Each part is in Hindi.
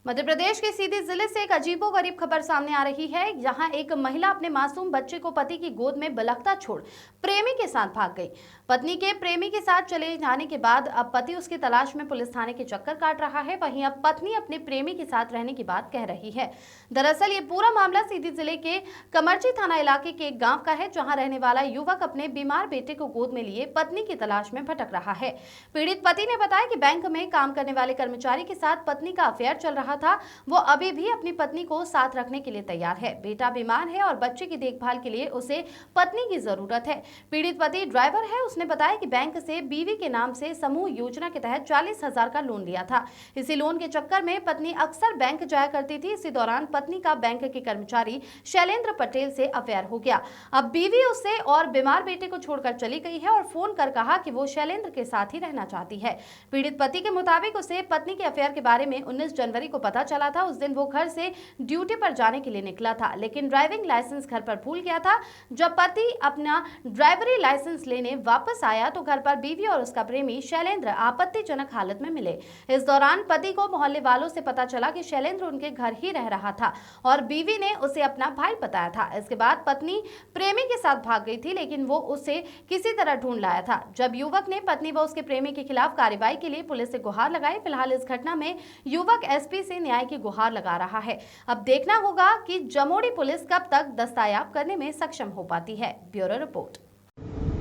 मध्य प्रदेश के सीधी जिले से एक अजीबोगरीब खबर सामने आ रही है। जहां एक महिला अपने मासूम बच्चे को पति की गोद में बलकता छोड़ प्रेमी के साथ भाग गई। पत्नी के प्रेमी के साथ चले जाने के बाद अब पति उसकी तलाश में पुलिस थाने के चक्कर काट रहा है। वहीं अब पत्नी अपने प्रेमी के साथ रहने की बात कह रही है। दरअसल ये पूरा मामला सीधी जिले के कमरची थाना इलाके के एक गाँव का है, जहाँ रहने वाला युवक अपने बीमार बेटे को गोद में लिए पत्नी की तलाश में भटक रहा है। पीड़ित पति ने बताया कि बैंक में काम करने वाले कर्मचारी के साथ पत्नी का अफेयर चल रहा था। वो अभी भी अपनी पत्नी को साथ रखने के लिए तैयार है। बेटा बीमार है और बच्चे की देखभाल के लिए उसे पत्नी की जरूरत है। पीड़ित पति ड्राइवर है। उसने बताया कि बैंक से बीवी के नाम से समूह योजना के तहत 40,000 का लोन लिया था। इसी लोन के चक्कर में पत्नी अक्सर बैंक जाया करती थी। इसी दौरान पत्नी का बैंक के कर्मचारी शैलेंद्र पटेल से अफेयर हो गया। अब बीवी उससे और बीमार बेटे को छोड़कर चली गई है और फोन कर कहा कि वो शैलेंद्र के साथ ही रहना चाहती है। पीड़ित पति के मुताबिक उसे पत्नी के अफेयर के बारे में 19 जनवरी को पता चला था। उस दिन वो घर से ड्यूटी पर जाने के लिए निकला था, लेकिन ड्राइविंग लाइसेंस घर पर भूल गया था। जब पति अपना ड्राइवरी लाइसेंस लेने वापस आया तो घर पर बीवी और उसका प्रेमी शैलेंद्र आपत्तिजनक हालत में मिले। इस दौरान पति को मोहल्ले वालों से पता चला कि शैलेंद्र उनके घर ही रह रहा था और बीवी ने उसे अपना भाई बताया था। इसके बाद पत्नी प्रेमी के साथ भाग गई थी, लेकिन वो उसे किसी तरह ढूंढ लाया था। जब युवक ने पत्नी व उसके प्रेमी के खिलाफ कार्रवाई के लिए पुलिस से गुहार लगाई। फिलहाल इस घटना में युवक एसपी से न्याय की गुहार लगा रहा है। अब देखना होगा कि जमोड़ी पुलिस कब तक दस्तयाब करने में सक्षम हो पाती है। Bureau report.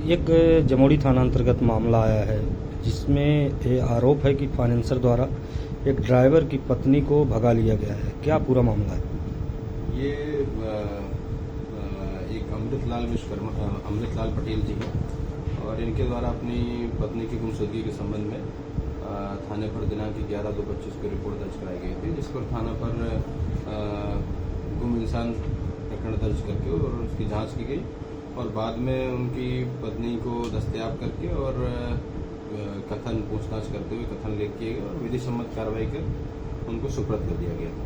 एक जमोड़ी थाना अंतर्गत मामला आया है, जिसमें ये आरोप है कि फाइनेंसर द्वारा एक ड्राइवर की पत्नी को भगा लिया गया है। क्या पूरा मामला है? ये एक अमृतलाल पटेल जी हैं और इनके द्वारा अपनी पत्नी की गुमशुदगी के संबंध में थाने पर दिनांक 11/2/25 को रिपोर्ट दर्ज कराई गई थी, जिस पर थाना पर गुम इंसान प्रकरण दर्ज करके और उसकी जांच की गई और बाद में उनकी पत्नी को दस्तयाब करके और कथन पूछताछ करते हुए कथन लिख किए गए और विधि सम्मत कार्रवाई कर उनको सुपुर्द कर दिया गया था।